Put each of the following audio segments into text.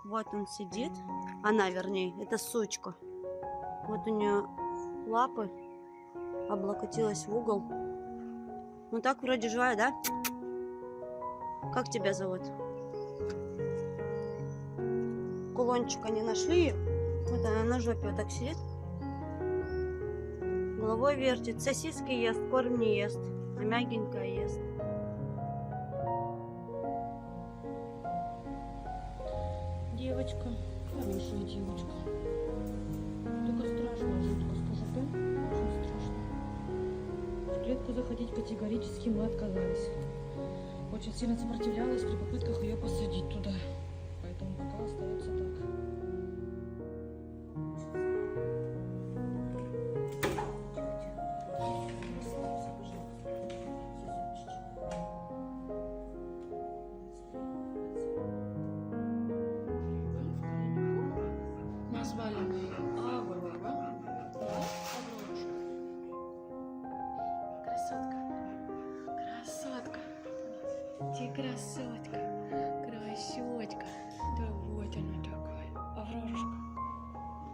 Вот он сидит. Она, вернее, это сучка. Вот у нее лапы. Облокотилась в угол. Ну так вроде живая, да? Как тебя зовут? Кулончик они нашли. Вот она на жопе вот так сидит. Головой вертит. Сосиски ест, корм не ест. А мягенькая ест. Девочка, хорошая девочка. Только страшно, жутко, скажу, да? Очень страшно. В клетку заходить категорически мы отказались. Очень сильно сопротивлялась при попытках ее посадить туда. Поэтому пока остается так. Назвали мы ее Аврора. Красотка. Красотка. Ты красотка. Красотка. Да вот она такая. Аврорушка.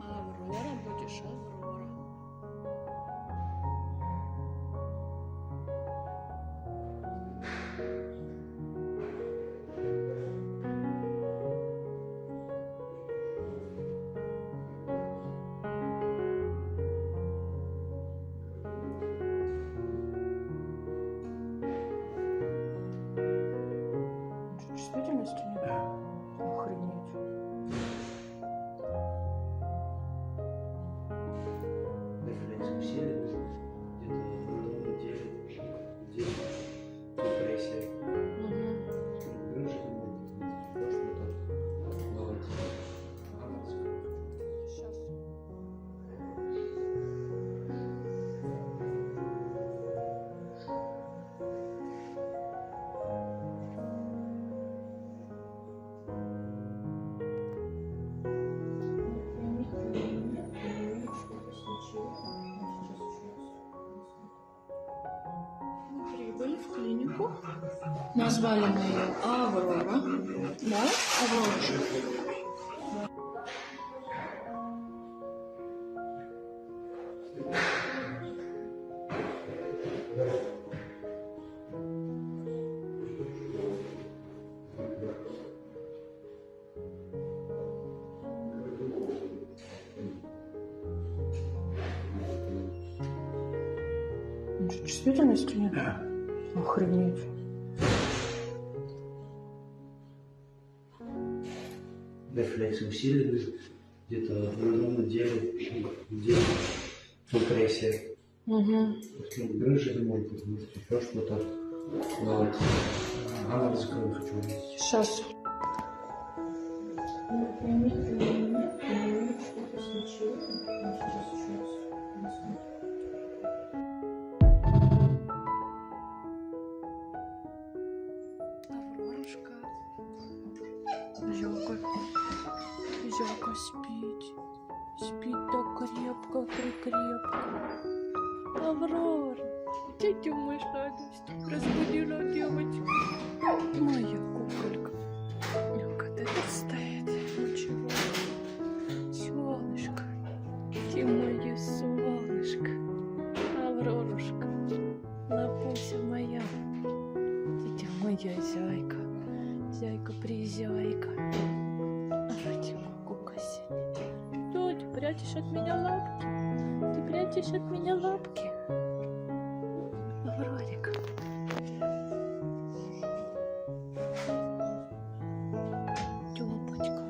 Аврора, будешь Аврора. Чувствительность у него? Охренеть. Рефлекс усиленный, где-то на неделе депрессия. Грыжа Сейчас. Мы прибыли в клинику. Назвали мы ее Аврора. Да? Аврорушка. Чувствительность у него? Охренеть. Рефлекс усиленный, где-то на неделе депрессия. Грыжа ремонт, еще что-то. Вот. Анализ крови хочу увидеть. Сейчас. Аврорушка. Жёлка. Жёлка спит. Спит так крепко, прикрепко. Аврора. Тетя Мышадость разбудила девочку. Моя куколька. Как это стоит? Ничего. Солнышко. Ты моё солнышко. Аврорушка. Лапуся моя. Тетя моя зайка. Зайка-призяйка. Вроде кукуся. Что, ты прячешь от меня лапки? Ты прячешь от меня лапки? Аврорик. Тёпочка.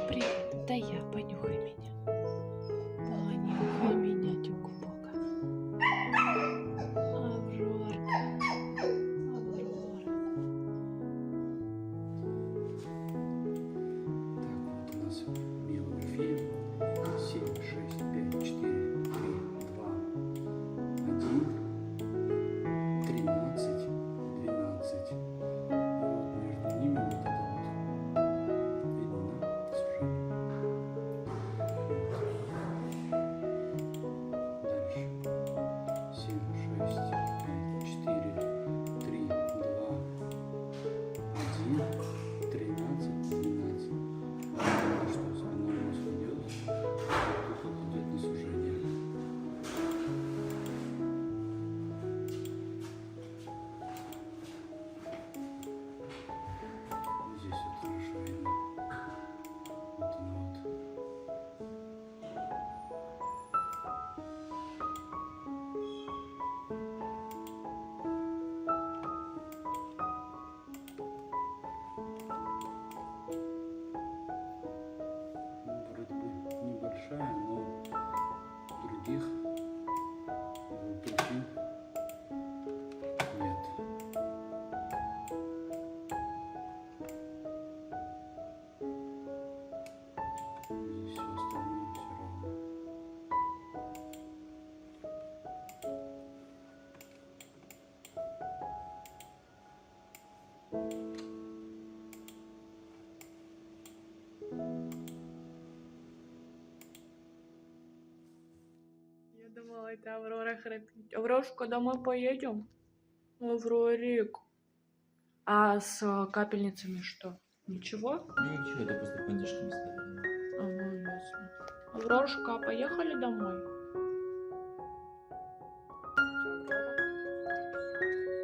Привет. Да я, понюхай меня. Понюхай меня, тёку-бока. Аврорка. Аврора. Так, вот у нас биоморфин. 7, 6, 5, 4, 3, 2, Здесь все остальное все равно. Я думала, это Аврора храпит. Аврошка, домой поедем? Аврорик. А с капельницами что? Ничего? Ну ничего, это просто поддержками ставили. Ага, ясно. Аврошка, поехали домой?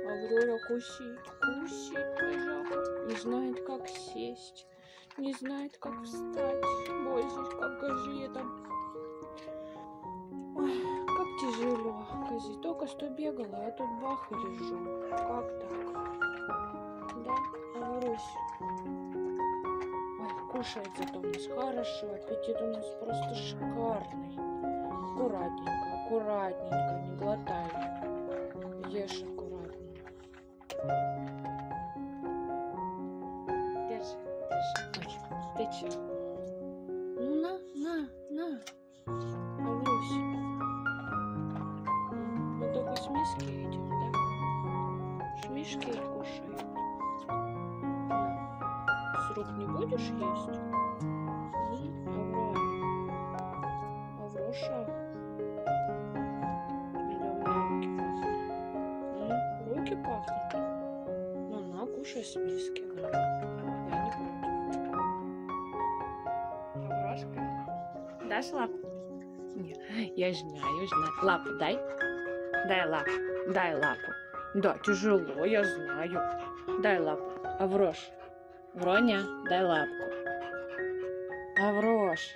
Аврора кусит, пожалуйста. Не знает, как сесть. Не знает, как встать. Боже, как газета. Ой, как тяжело. Кози, только что бегала, а тут бах и лежу. Как так? Да, Аврусь. Ой, кушает зато у нас хорошо. Аппетит у нас просто шикарный. Аккуратненько, аккуратненько, не глотай. Ешь аккуратно. Держи, держи. Ой, ты чё? Ну на. Аврусь. Мы только с миски едим, да? С мишки кушаем. С рук не будешь есть? Авроша? Или у меня руки пахнут? Руки пахнут? Ну, на, кушай с миски. На. Я не против. Аврошка? Дашь лапу? Нет, я знаю. Лапу дай. Дай лапу. Дай лапу. Да, тяжело, я знаю. Дай лапу. Аврош. Вроня, дай лапку. Аврош.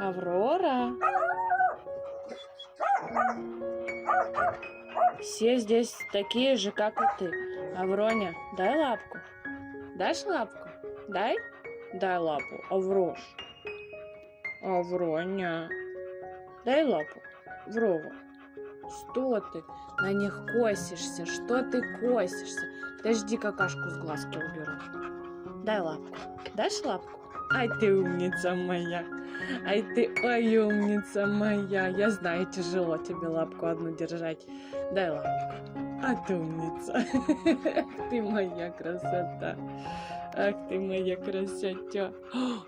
Аврора. Все здесь такие же, как и ты. Авроня, дай лапку. Дашь лапку? Дай? Дай лапу. Аврош. Авроня. Дай лапу. Врова. Что ты на них косишься? Что ты косишься? Подожди, какашку с глазки уберу. Дай лапку. Дашь лапку? Ай, ты умница моя. Ай, ты, ой, умница моя. Я знаю, тяжело тебе лапку одну держать. Дай лапку. А ты умница. Ах ты моя красота. Ах ты моя красота.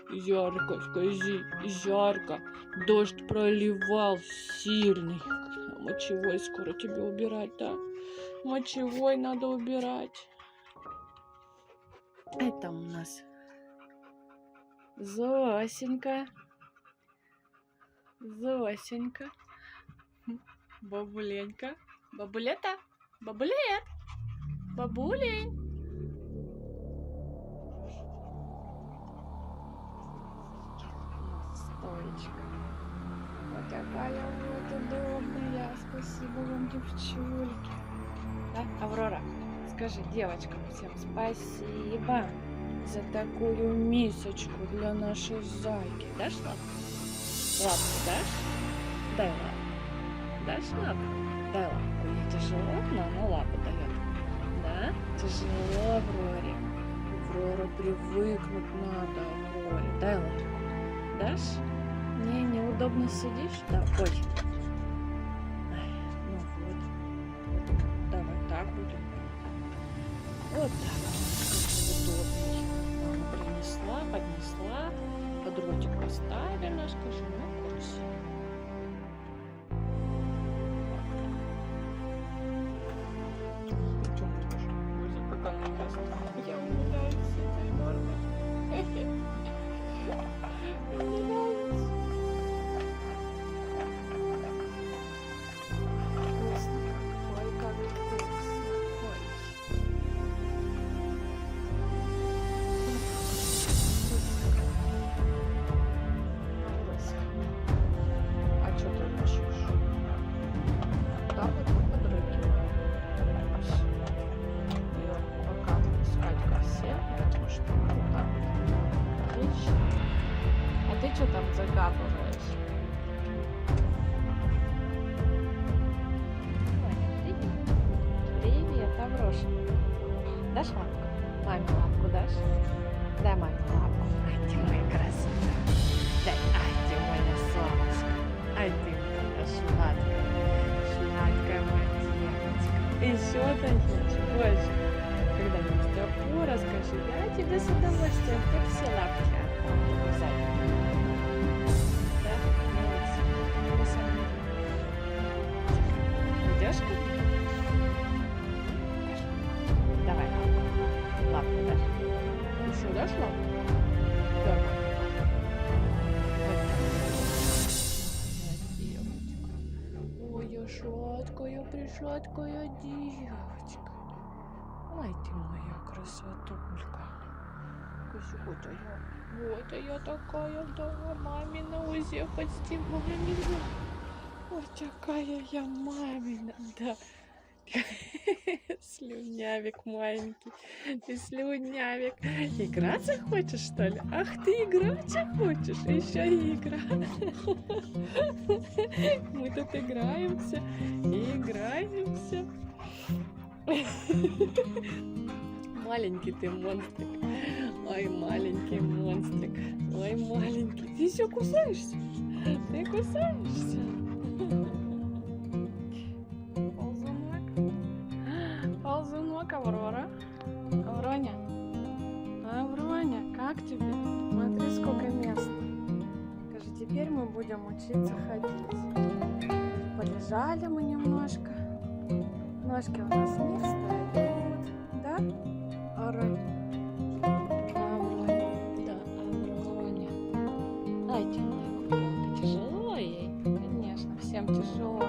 Жарко, скажи, жарко. Дождь проливал сильный. Мочевой скоро тебе убирать, да? Мочевой надо убирать. Это у нас Зосенька. Зосенька. Бабуленька. Бабулета. Бабулет. Бабулень. Стоечка. Вот какая вот удобная. Спасибо вам, девчульки. Да, Аврора, скажи девочкам всем спасибо за такую мисочку для нашей зайки. Дашь лапку? Лапку дашь? Дай лапку. Дашь лапку? Дай лапку. Ей тяжело, но она лапу дает. Да? Тяжело, Авроре. Аврора, привыкнуть надо, Авроре. Дай лапку. Дашь? Не, неудобно сидишь? Да, ой. Ай, ну вот. Давай так будем. Вот так. Как удобней. Мама принесла, поднесла, под ротик поставила, скажи, ну курс. Как она красивая. Я улыбаюсь этой нормой. Улыбаюсь. Вкусно. Ой, как вкусно. Ой. А что ты учишь? Так вот подрыгиваю. И пока искать корсет, потому что вот так вот. Отлично. А ты что там закапываешь? Привет, Авроша. Дашь лапку? Маме лапку дашь? Дай маме лапку. Ай, ты моя красота. хороший. Я тебе с удовольствием как все лапки отвязать. Да? Молодец. Ну, сам. Идешь ко мне? Давай лапку. Лапку дашь? Еще дашь лапку? Да. Ой, я пришладкая девочка. Ай ты моя красотулька. Вот а я такая, да, мамина узефочки, мамина. Ой, какая я мамина, да. Слюнявик маленький, ты слюнявик. Играться хочешь, что ли? Ах, ты играться хочешь? Еще и игра. Мы тут играемся и играемся. Маленький ты монстрик. Ой, маленький монстрик. Ой, маленький. Ты еще кусаешься? Ты кусаешься? Ползунок, Аврора. Авроня. Авроня, как тебе? Смотри, сколько места. Скажи, теперь мы будем учиться ходить. Полежали мы немножко. Ножки у нас не встают. Да, Авроня? Авроня. Да, Авроня. Ай, ты моя куколка. Тяжело ей? Конечно, всем тяжело.